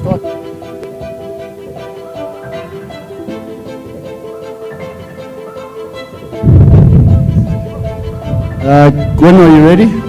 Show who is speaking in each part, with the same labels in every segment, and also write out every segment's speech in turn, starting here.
Speaker 1: start. Gwen, are you ready?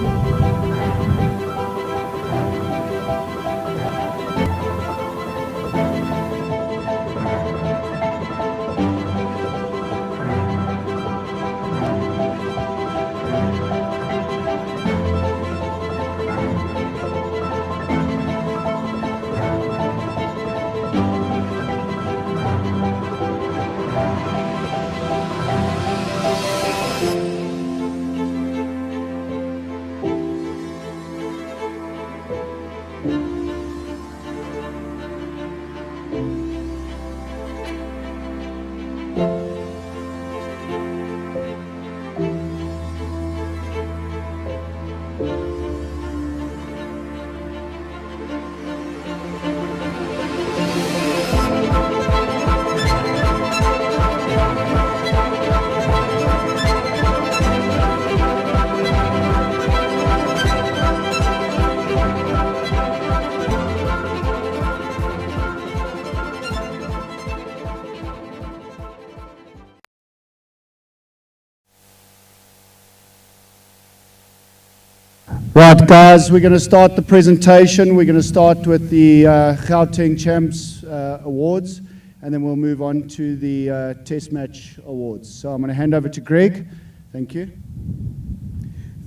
Speaker 1: Right, guys, we're going to start the presentation. We're going to start with the Gauteng Champs Awards, and then we'll move on to the Test Match Awards. So I'm going to hand over to Greg. Thank you.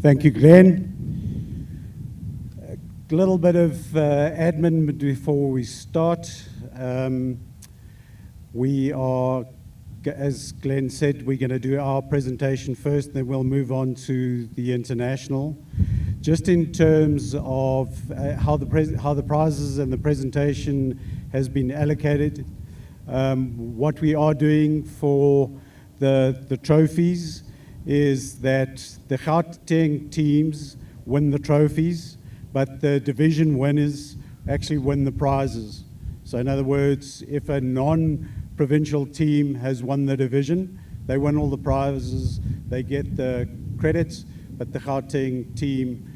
Speaker 2: Thank you, Glenn. A little bit of admin before we start. We are, as Glenn said, we're going to do our presentation first, then we'll move on to the international. Just in terms of how the prizes and the presentation has been allocated, what we are doing for the trophies is that the Gauteng teams win the trophies, but the division winners actually win the prizes. So in other words, if a non-provincial team has won the division, they win all the prizes, they get the credits, but the Gauteng team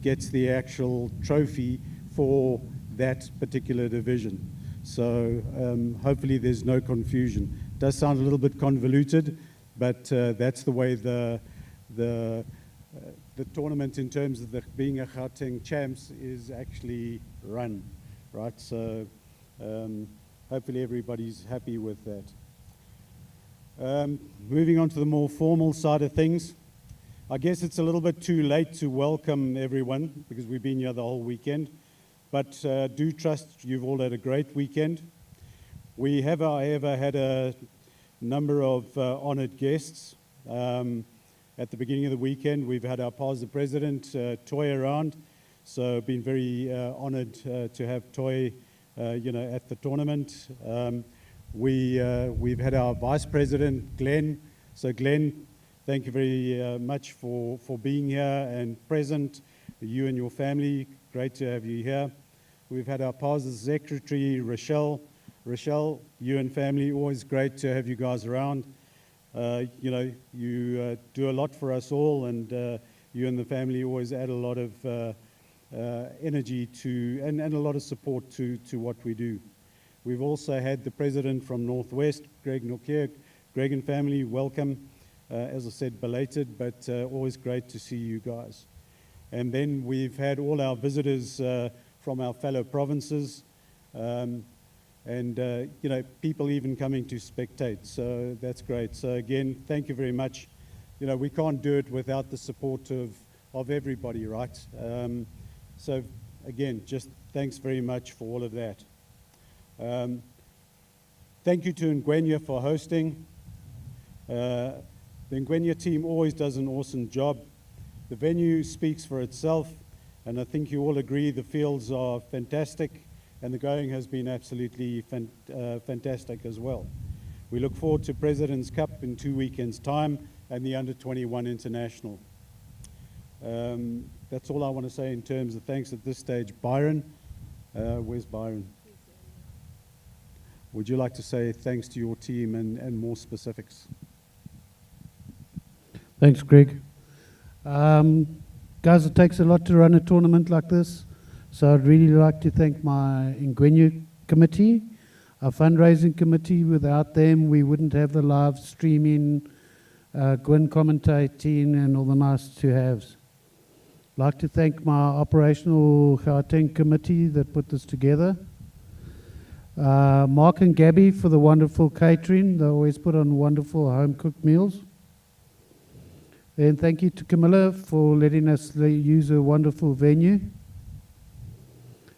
Speaker 2: gets the actual trophy for that particular division. So hopefully there's no confusion. It does sound a little bit convoluted, but that's the way the tournament in terms of being a Gauteng champs is actually run, right? So hopefully everybody's happy with that. Moving on to the more formal side of things. I guess it's a little bit too late to welcome everyone because we've been here the whole weekend, but do trust you've all had a great weekend. We have, however, had a number of honored guests. At the beginning of the weekend, we've had our PASA president, Toy, around, so been very honored to have Toy, at the tournament. We've had our vice president, Glenn. So Glenn, thank you very much for being here and present, you and your family. Great to have you here. We've had our PASA secretary, Rochelle. Rochelle, you and family, always great to have you guys around. You do a lot for us all, and you and the family always add a lot of energy to and a lot of support to what we do. We've also had the president from Northwest, Greg Nokia. Greg and family, welcome. As I said, belated, but always great to see you guys. And then we've had all our visitors from our fellow provinces, and people even coming to spectate, so that's great. So again, thank you very much. We can't do it without the support of everybody, right? So again, just thanks very much for all of that. Thank you to Ngwenya for hosting. The Ngwenya team always does an awesome job. The venue speaks for itself, and I think you all agree the fields are fantastic, and the going has been absolutely fantastic as well. We look forward to President's Cup in 2 weekends' time and the Under-21 International. That's all I want to say in terms of thanks at this stage. Byron, where's Byron? Would you like to say thanks to your team and more specifics?
Speaker 3: Thanks, Greg. Guys, it takes a lot to run a tournament like this. So I'd really like to thank my Ingwenya committee, our fundraising committee. Without them, we wouldn't have the live streaming, Gwyn commentating, and all the nice to-haves. I'd like to thank my operational Gauteng committee that put this together. Mark and Gabby for the wonderful catering. They always put on wonderful home-cooked meals. And thank you to Camilla for letting us use a wonderful venue.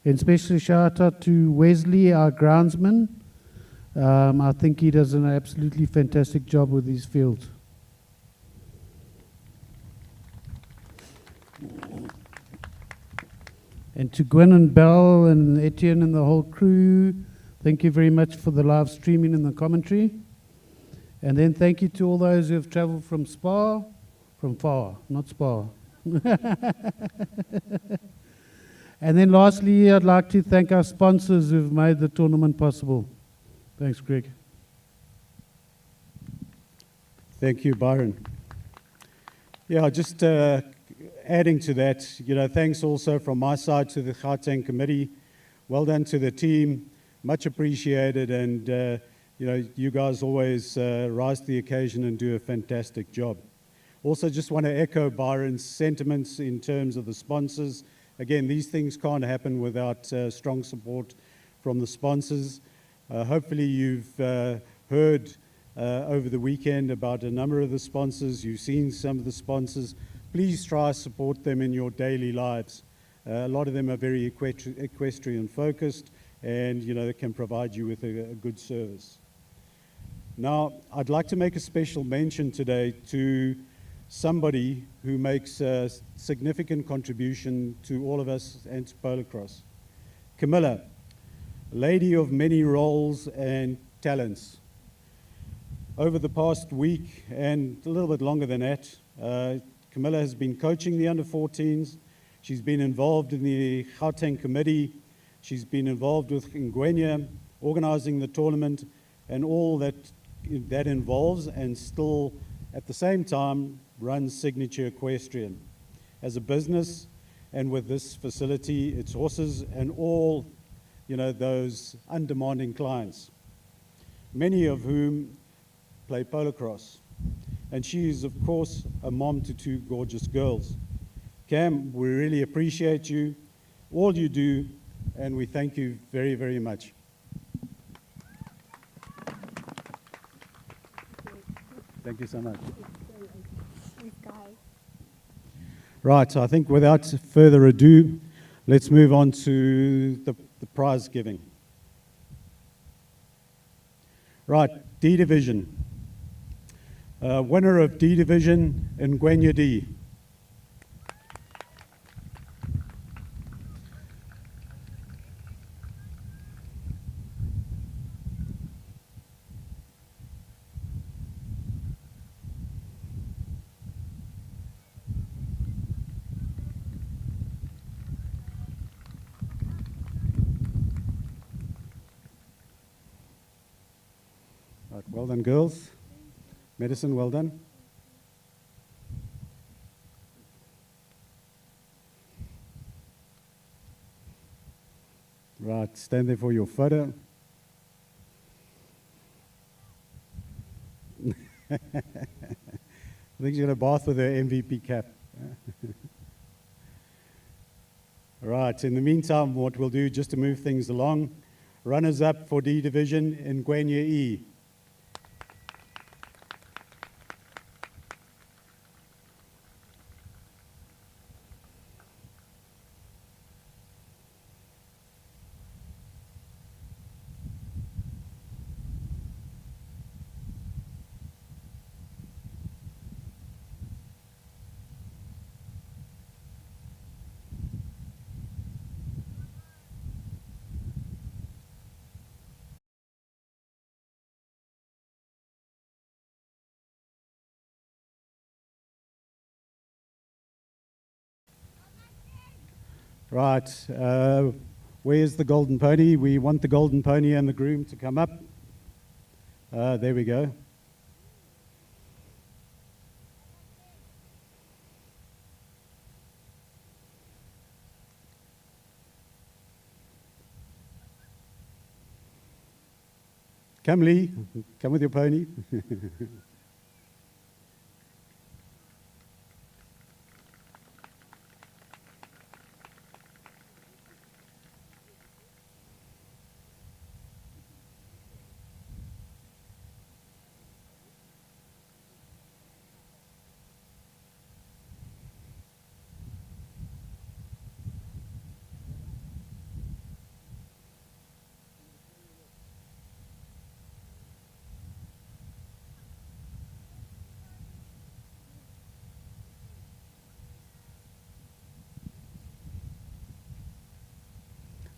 Speaker 3: And especially shout out to Wesley, our groundsman. I think he does an absolutely fantastic job with these fields. And to Gwen and Belle and Etienne and the whole crew, thank you very much for the live streaming and the commentary. And then thank you to all those who have traveled from Spa, from far, not Spa. And then lastly, I'd like to thank our sponsors who've made the tournament possible. Thanks, Greg.
Speaker 2: Thank you, Byron. Yeah, just adding to that, thanks also from my side to the Gauteng committee. Well done to the team, much appreciated, and you guys always rise to the occasion and do a fantastic job. Also, just want to echo Byron's sentiments in terms of the sponsors. Again, these things can't happen without strong support from the sponsors. Hopefully you've heard over the weekend about a number of the sponsors. You've seen some of the sponsors. Please try to support them in your daily lives. A lot of them are very equestrian focused, and they can provide you with a good service. Now, I'd like to make a special mention today to somebody who makes a significant contribution to all of us and to PoloCrosse. Camilla, lady of many roles and talents. Over the past week and a little bit longer than that, Camilla has been coaching the under-14s. She's been involved in the Gauteng committee. She's been involved with Ingwenya, organizing the tournament and all that involves, and still at the same time runs Signature Equestrian as a business, and with this facility, its horses, and all those undemanding clients, many of whom play PoloCrosse. And she is, of course, a mom to two gorgeous girls. Cam, we really appreciate you, all you do, and we thank you very, very much. Thank you so much. Right, so I think without further ado, let's move on to the prize giving. Right, D Division. Winner of D Division, Ingwenya D. Right, well done, girls. Medicine, well done. Right, stand there for your photo. I think she's going to bath with her MVP cap. Right, in the meantime, what we'll do, just to move things along, runners up for D Division, Ingwenya E. Right, where's the golden pony? We want the golden pony and the groom to come up. There we go. Come, Lee. Come with your pony.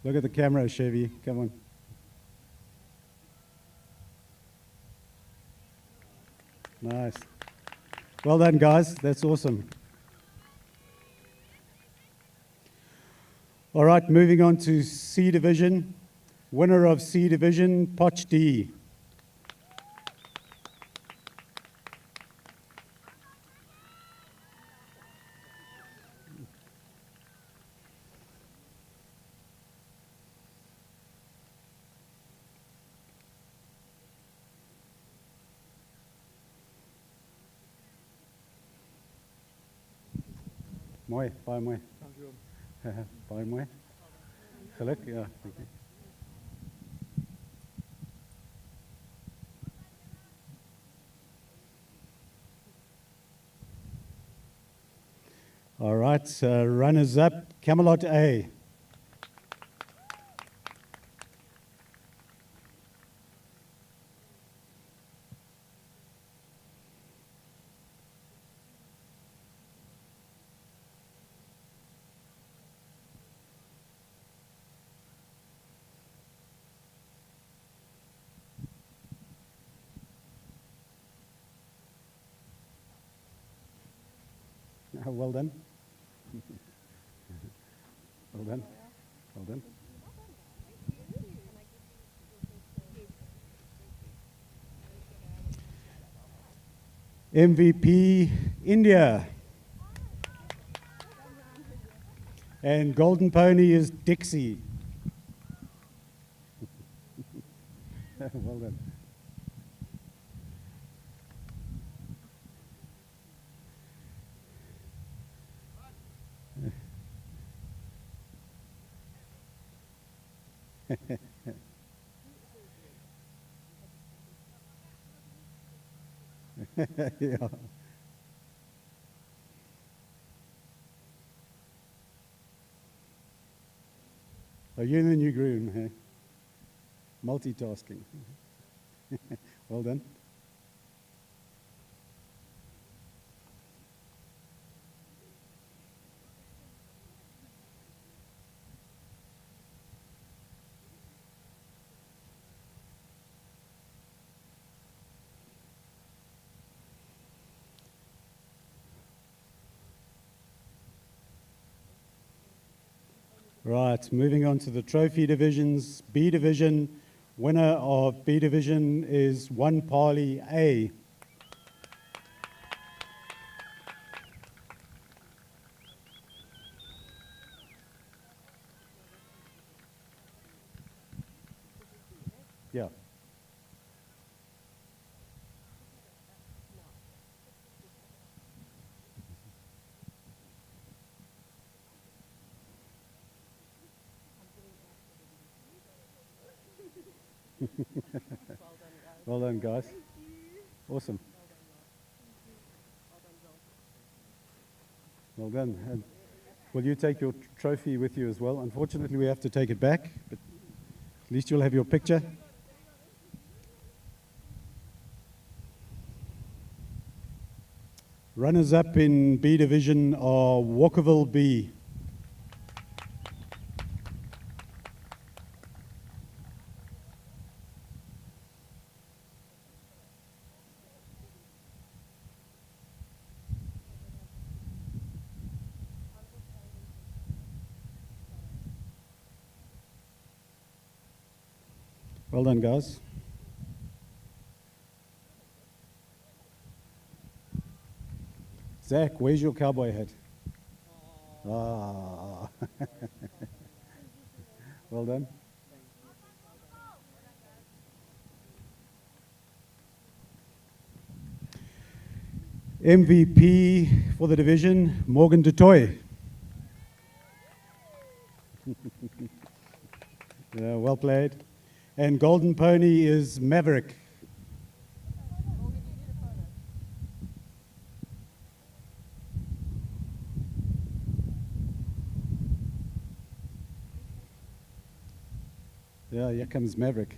Speaker 2: Look at the camera, Chevy. Come on. Nice. Well done, guys. That's awesome. All right, moving on to C Division. Winner of C Division, Poch D. Mooi, baie mooi. Baie mooi. Geluk, ja. Dank je. All right, runners up, Camelot A. Well done. Well done. Well done. MVP India. And Golden Pony is Dixie. Well done. Yeah. Oh, you're in the new groom, hey? Multitasking. Well done. Right, moving on to the trophy divisions. B division, winner of B division is One Parley A. Yeah. Well done, guys. Awesome. Well done. And will you take your trophy with you as well? Unfortunately, we have to take it back, but at least you'll have your picture. Runners up in B division are Walkerville B. Well done, guys. Zach, where's your cowboy hat? Ah. Well done. MVP for the division, Morgan du Toit. Yeah, well played. And Golden Pony is Maverick. Yeah, here comes Maverick.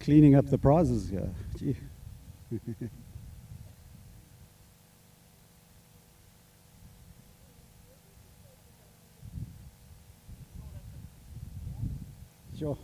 Speaker 2: Cleaning up the prizes here. Gee. Sure.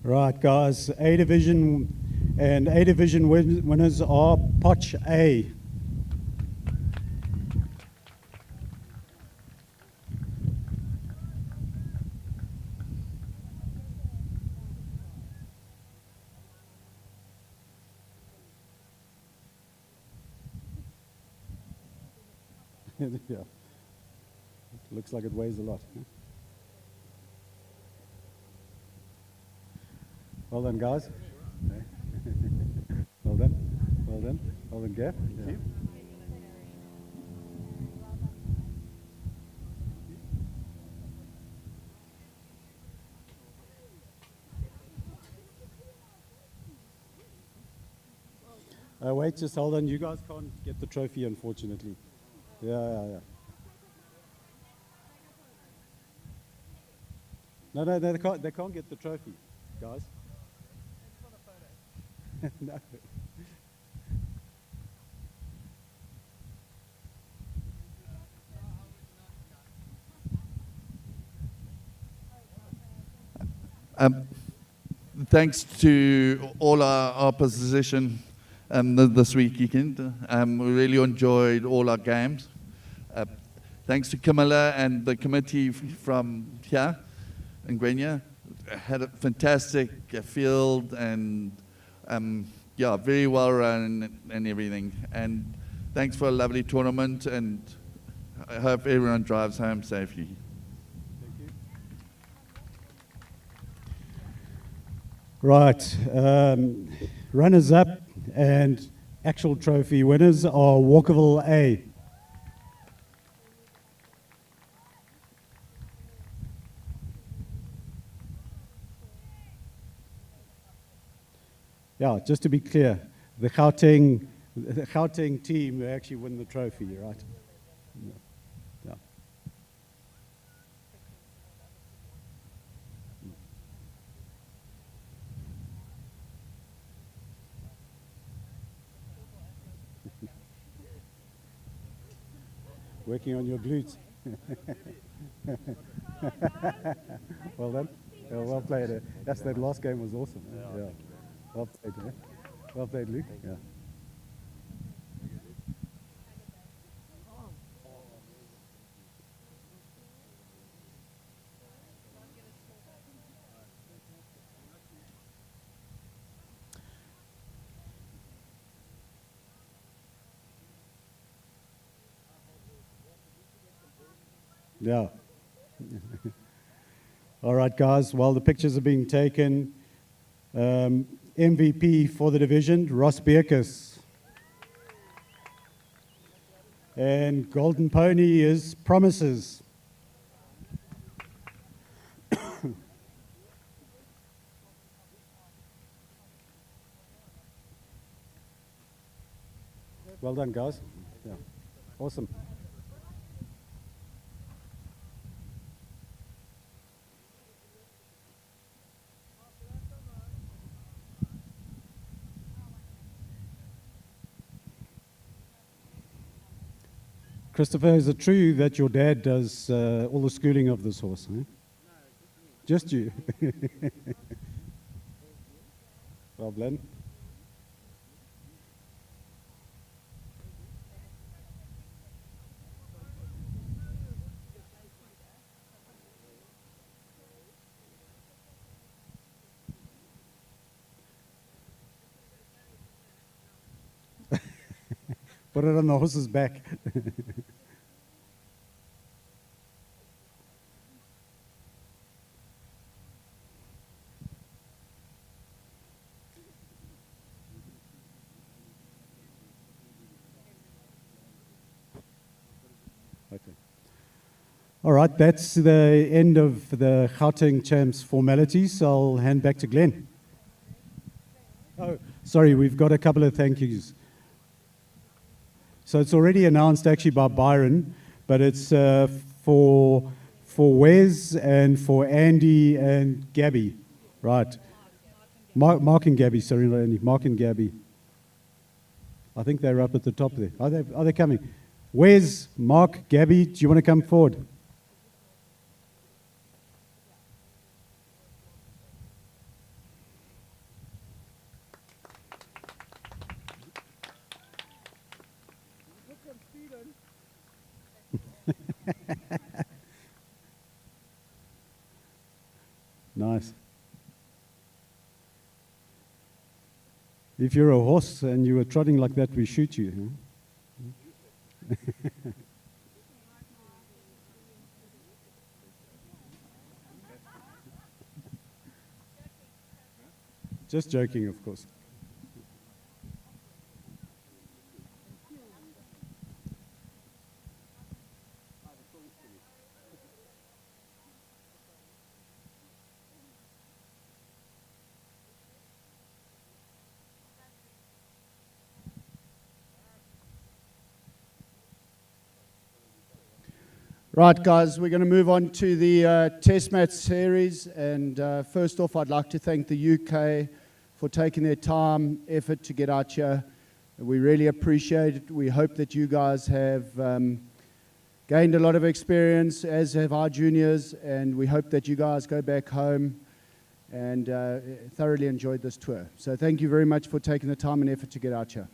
Speaker 2: Right, guys, A Division and A Division winners are Potch A. Yeah, looks like it weighs a lot. Well done, guys. Well done. Well done. Well done, Gav. Yeah. Wait, just hold on. You guys can't get the trophy, unfortunately. Yeah. No, they can't get the trophy, guys. No.
Speaker 4: Thanks to all our opposition this weekend. We really enjoyed all our games. Thanks to Camilla and the committee from here in Grenia. Had a fantastic field and yeah, very well run and everything. And thanks for a lovely tournament, and I hope everyone drives home safely.
Speaker 2: Right, runners up and actual trophy winners are Walkerville A. Yeah, just to be clear, the Gauteng team actually win the trophy, right? Yeah. Working on your glutes. Well done. Yeah, well played. Yes, that last game was awesome. Yeah. Well played, yeah. Well played, Luke. Yeah. Yeah. All right, guys. While the pictures are being taken, MVP for the division, Ross Bierkus. And Golden Pony is Promises. Well done, guys. Yeah. Awesome. Christopher, is it true that your dad does all the schooling of this horse? Eh? Just you. Well, Glenn. Put it on the horse's back. Okay. All right, that's the end of the Gauteng Champs formalities. I'll hand back to Glenn. Oh, sorry, we've got a couple of thank yous. So it's already announced actually by Byron, but it's for Wes and for Andy and Gabby, right? Mark and Gabby, sorry, not Andy, Mark and Gabby. I think they're up at the top there. Are they coming? Wes, Mark, Gabby, do you want to come forward? Nice. If you're a horse and you were trotting like that, we shoot you. Huh? Just joking, of course.
Speaker 1: Right, guys, we're going to move on to the test match series. And first off, I'd like to thank the UK for taking their time, effort to get out here. We really appreciate it. We hope that you guys have gained a lot of experience, as have our juniors. And we hope that you guys go back home and thoroughly enjoyed this tour. So thank you very much for taking the time and effort to get out here.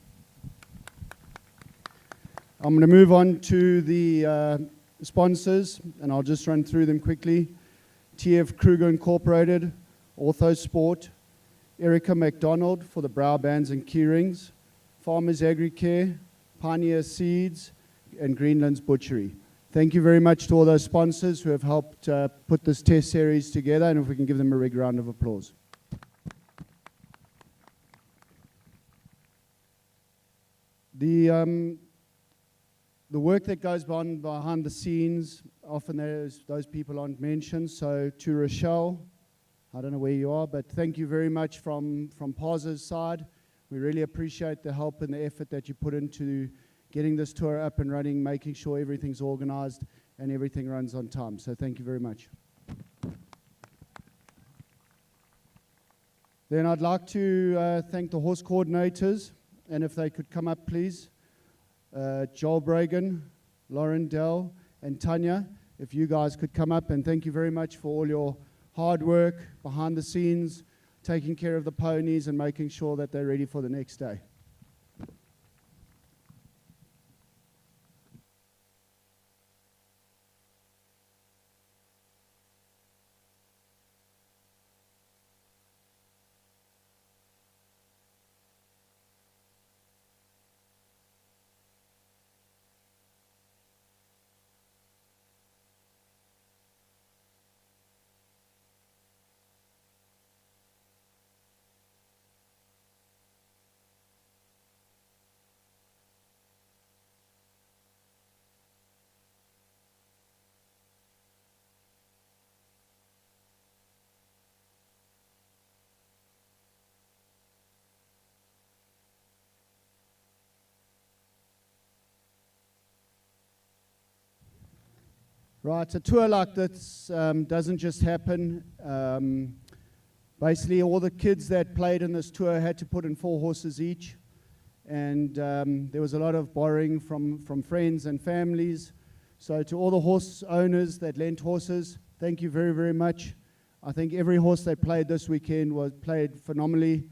Speaker 1: I'm going to move on to the sponsors, and I'll just run through them quickly. TF Kruger Incorporated, Ortho Sport, Erica McDonald for the brow bands and key rings, Farmers Agricare, Pioneer Seeds, and Greenland's Butchery. Thank you very much to all those sponsors who have helped put this test series together, and if we can give them a big round of applause. The work that goes on behind the scenes, often those people aren't mentioned. So to Rochelle, I don't know where you are, but thank you very much from PASA's side. We really appreciate the help and the effort that you put into getting this tour up and running, making sure everything's organized and everything runs on time. So thank you very much. Then I'd like to thank the horse coordinators, and if they could come up, please. Joel Bragan, Lauren Dell, and Tanya, if you guys could come up, and thank you very much for all your hard work behind the scenes, taking care of the ponies and making sure that they're ready for the next day. Right, a tour like this doesn't just happen. Basically, all the kids that played in this tour had to put in 4 horses each, and there was a lot of borrowing from friends and families. So to all the horse owners that lent horses, thank you very, very much. I think every horse that played this weekend was played phenomenally,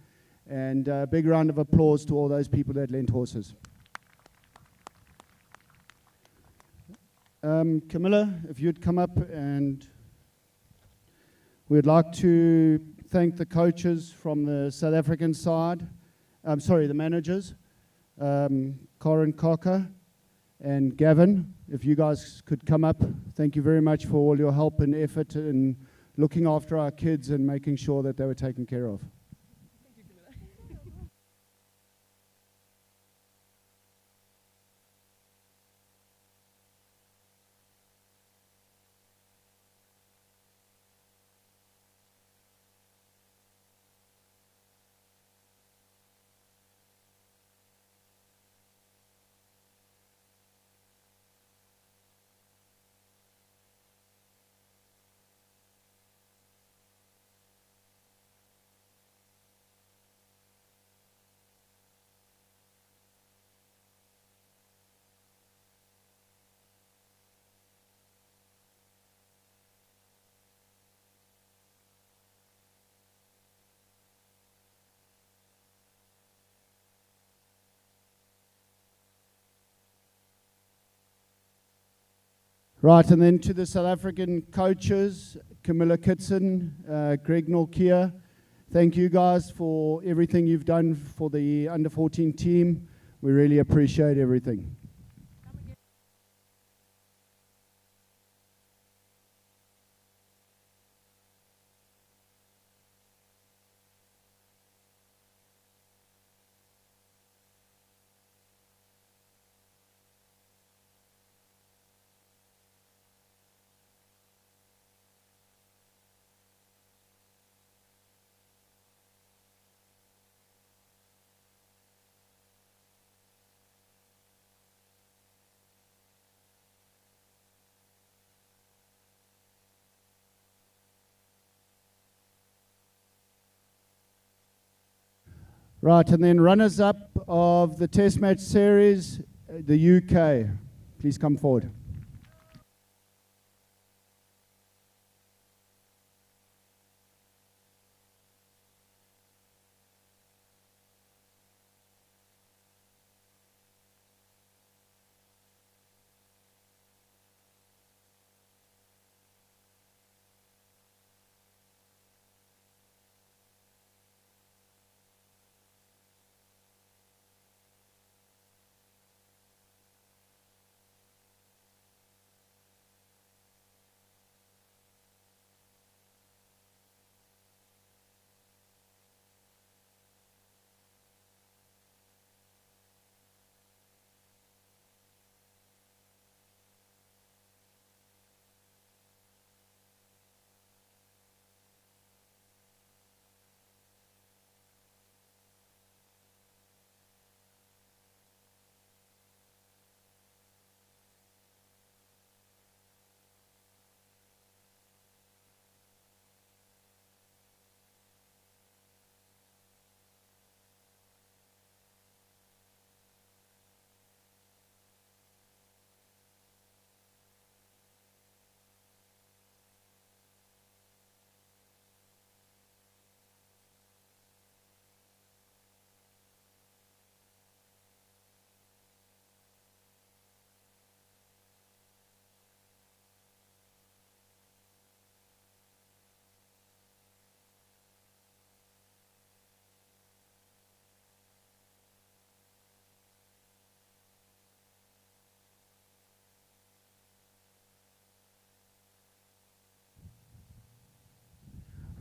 Speaker 1: and a big round of applause to all those people that lent horses. Camilla, if you'd come up, and we'd like to thank the coaches from the South African side, the managers, Corin Cocker and Gavin, if you guys could come up. Thank you very much for all your help and effort in looking after our kids and making sure that they were taken care of. Right, and then to the South African coaches, Camilla Kitson, Greg Norkia, thank you guys for everything you've done for the under-14 team. We really appreciate everything. Right, and then runners-up of the Test Match Series, the UK. Please come forward.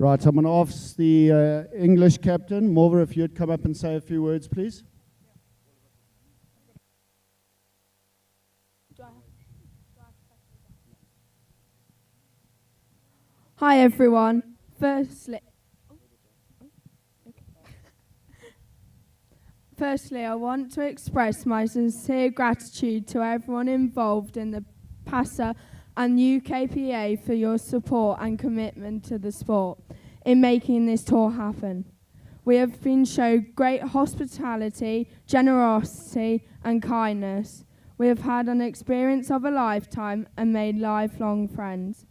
Speaker 1: Right, I'm going to ask the English captain, Morva, if you'd come up and say a few words, please.
Speaker 5: Hi everyone. Firstly, I want to express my sincere gratitude to everyone involved in the PASA and UKPA for your support and commitment to the sport in making this tour happen. We have been shown great hospitality, generosity and kindness. We have had an experience of a lifetime and made lifelong friends.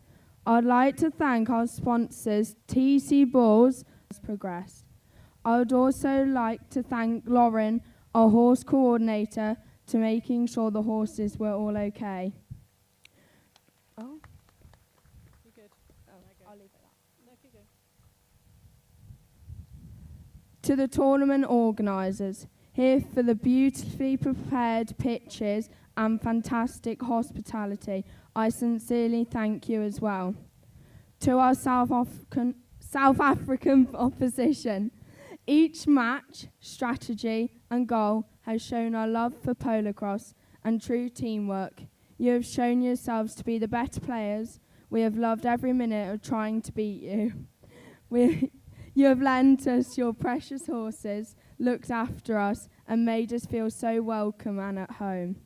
Speaker 5: I'd like to thank our sponsors, TC Balls, has progressed. I would also like to thank Lauren, our horse coordinator, to making sure the horses were all okay. Oh.
Speaker 6: You're good.
Speaker 5: Oh, I'll leave it at that.
Speaker 6: No, keep going.
Speaker 5: To the tournament organisers, here for the beautifully prepared pitches and fantastic hospitality, I sincerely thank you as well. To our South African opposition, each match, strategy and goal has shown our love for PoloCrosse and true teamwork. You have shown yourselves to be the better players. We have loved every minute of trying to beat you. You have lent us your precious horses, looked after us and made us feel so welcome and at home.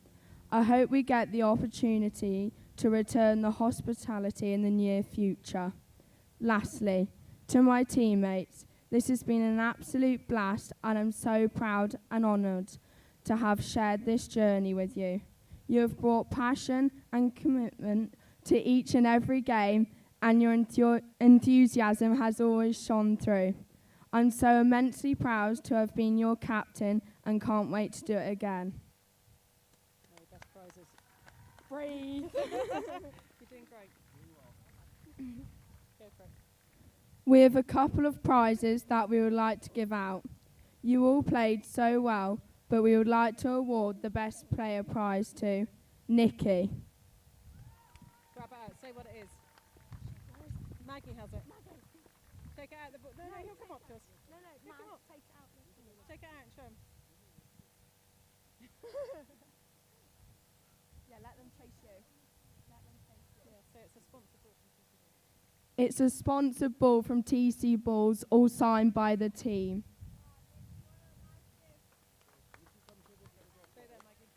Speaker 5: I hope we get the opportunity to return the hospitality in the near future. Lastly, to my teammates, this has been an absolute blast and I'm so proud and honoured to have shared this journey with you. You have brought passion and commitment to each and every game and your enthusiasm has always shone through. I'm so immensely proud to have been your captain and can't wait to do it again.
Speaker 6: No, best prizes. Breathe. You're doing great. Go for it.
Speaker 5: We have a couple of prizes that we would like to give out. You all played so well, but we would like to award the best player prize to Nikki.
Speaker 6: Grab it out. Say what it is. Maggie has it. Maggie. Take it out of the book. No, he'll come up to us.
Speaker 5: No,
Speaker 6: Pick him up.
Speaker 5: take it out.
Speaker 6: Take it out and show him.
Speaker 5: Yeah, let them chase you.
Speaker 6: Yeah, so it's a sponsored book.
Speaker 5: It's a sponsored ball from TC Balls, all signed by the team.
Speaker 6: Stay there, Maggie.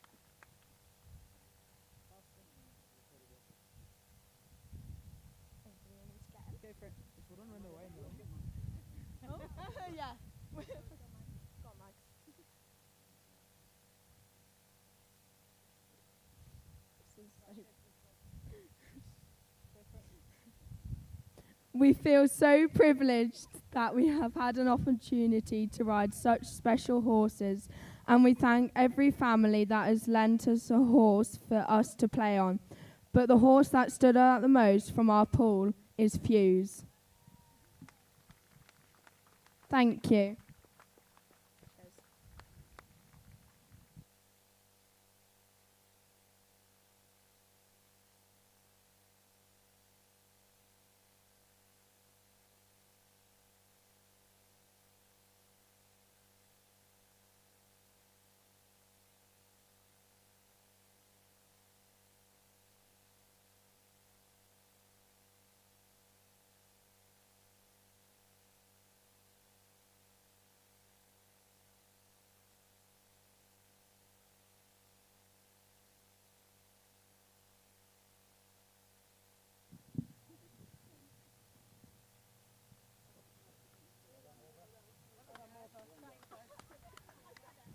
Speaker 6: Go for it.
Speaker 5: Oh, yeah. Go on, Max. We feel so privileged that we have had an opportunity to ride such special horses, and we thank every family that has lent us a horse for us to play on. But the horse that stood out the most from our pool is Fuse. Thank you.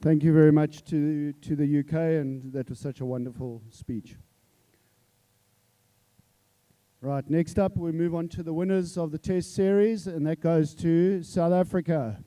Speaker 1: Thank you very much to the UK, and that was such a wonderful speech. Right, next up we move on to the winners of the Test Series, and that goes to South Africa.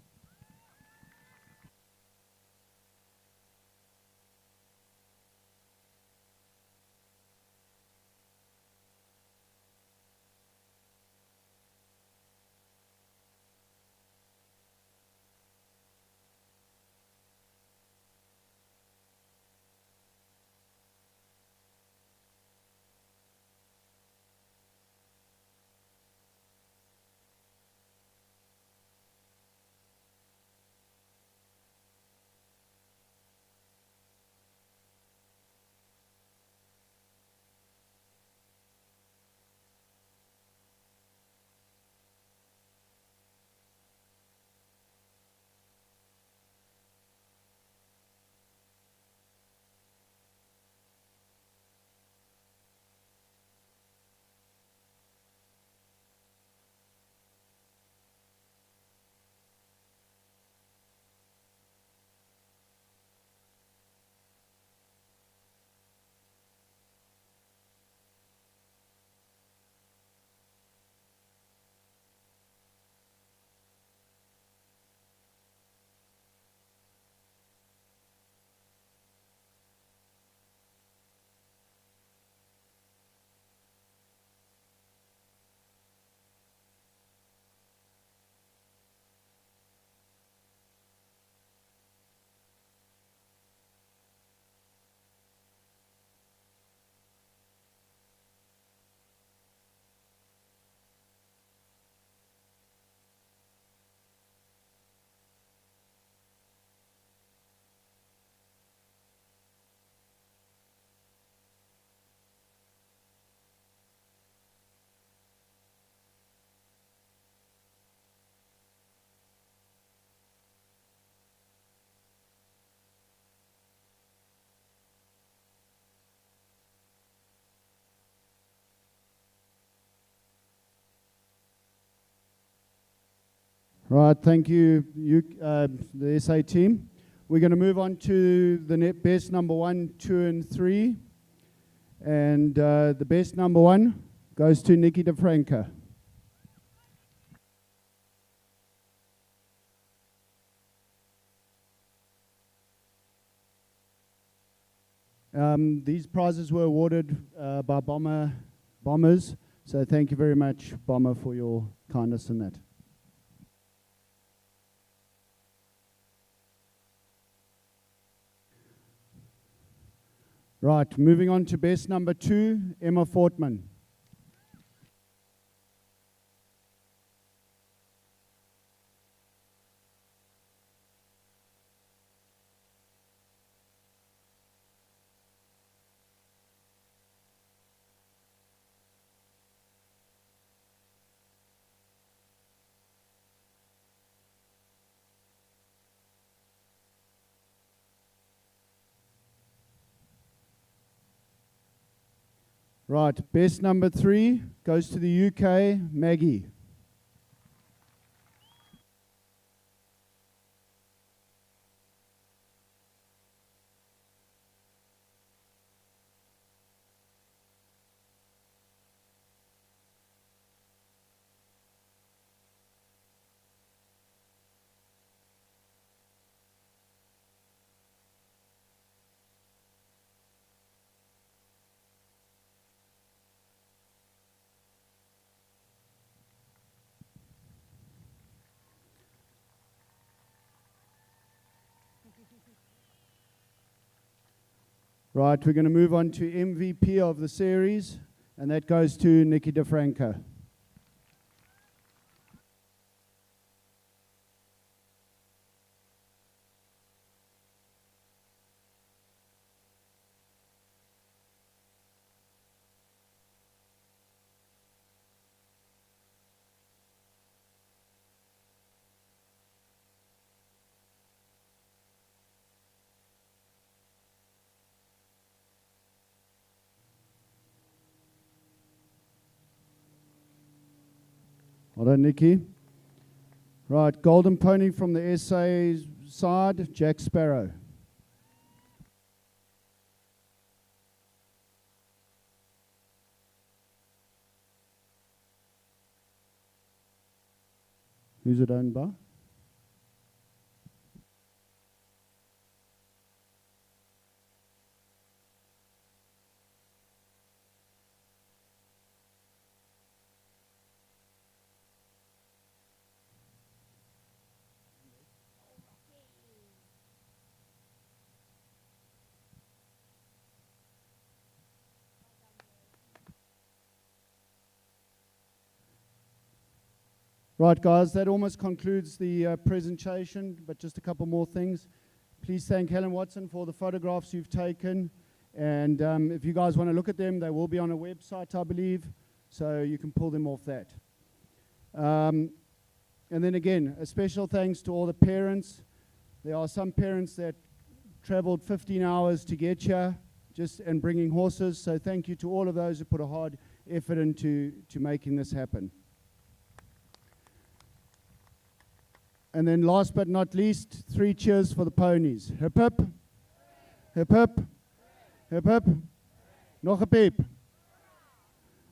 Speaker 1: Right, thank you, the SA team. We're going to move on to the best number 1, 2, and 3. And the best number 1 goes to Nikki DeFranca. These prizes were awarded by Bombers, so thank you very much, Bomber, for your kindness in that. Right, moving on to best number 2, Emma Fortman. Right, best number 3 goes to the UK, Maggie. Right, we're going to move on to MVP of the series, and that goes to Nikki DeFranca. Well done, Nikki. Right, golden pony from the SA side, Jack Sparrow. Who's it owned by? Right, guys, that almost concludes the presentation, but just a couple more things. Please thank Helen Watson for the photographs you've taken. And if you guys want to look at them, they will be on a website, I believe, so you can pull them off that. And then again, a special thanks to all the parents. There are some parents that traveled 15 hours to get here and bringing horses, so thank you to all of those who put a hard effort into making this happen. And then last but not least, 3 cheers for the ponies. Hip hip, hip hip, hip hip, nog a peep.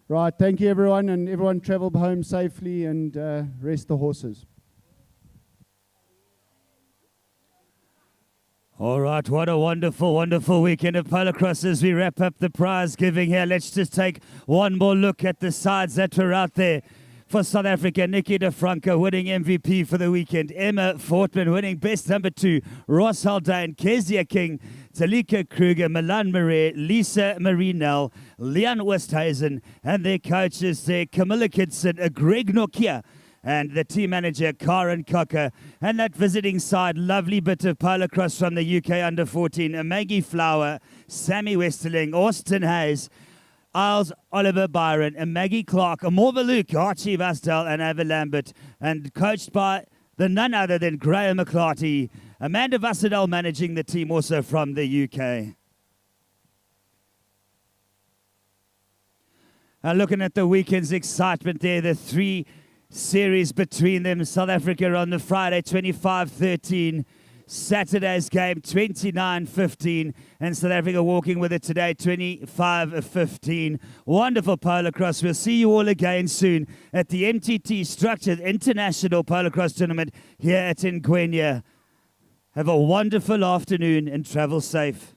Speaker 1: Right, thank you everyone, and everyone travel home safely and rest the horses.
Speaker 7: All right, what a wonderful, wonderful weekend of PoloCrosse as we wrap up the prize giving here. Let's just take one more look at the sides that were out there. For South Africa, Nikki DeFranca winning MVP for the weekend. Emma Fortman winning best number 2. Ross Haldane, Kezia King, Talika Kruger, Milan Marais, Lisa Marinell, Leon Westhuizen, and their coaches there, Camilla Kidson, Greg Nokia, and the team manager, Karen Cocker. And that visiting side, lovely bit of PoloCrosse from the UK under 14. Maggie Flower, Sammy Westerling, Austin Hayes, Isles, Oliver Byron, and Maggie Clark, Amorva Luke, Archie Vastel, and Ava Lambert, and coached by the none other than Graham McClarty. Amanda Vassadel managing the team also from the UK. Looking at the weekend's excitement there, the 3 series between them. South Africa on the Friday 25-13. Saturday's game 29-15, and South Africa walking with it today 25-15. Wonderful PoloCrosse. We'll see you all again soon at the MTT Structured International PoloCrosse Tournament here at Ngwenya. Have a wonderful afternoon and travel safe.